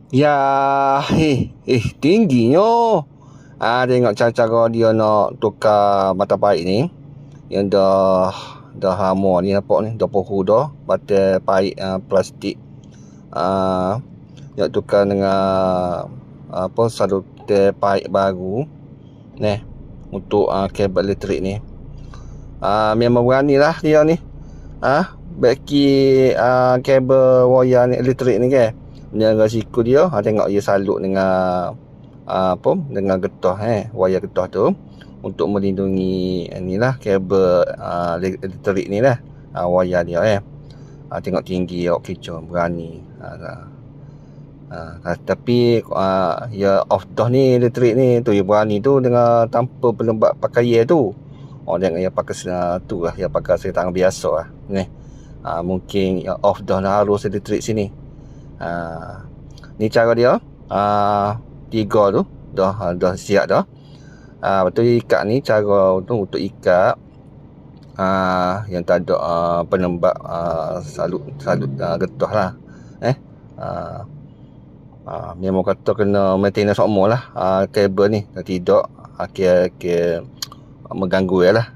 Ya, tingginya. Tengok cara-cara dia nak tukar mata paip ni. Yang dah lama ni nampak ni, dah pohu dah. Batal paip plastik. Nak tukar dengan saluter paip baru. Ni, untuk kabel elektrik ni. Memang berani lah dia ni. Beki kabel wayar ni, elektrik ni ke. Menjaga siku dia, tengok dia salut dengan dengan getah wayar getah tu untuk melindungi inilah kabel elektrik ni lah, wayar dia tengok tinggi, kicau, berani. Tapi ya off dah ni elektrik ni tu, dia berani tu dengan tanpa pelembab pakaian tu. Tengok dia pakai tu lah, dia pakai tangan biasa lah ni. Mungkin ya off dah lah arus elektrik sini. Ni cara dia. Tiga tu dah siap dah. Betul ikat ni cara tu untuk ikat yang tak ada penembak salut getah lah. Memang kata kena maintenance semua lah kabel ni, tidak akhir mengganggu ya lah.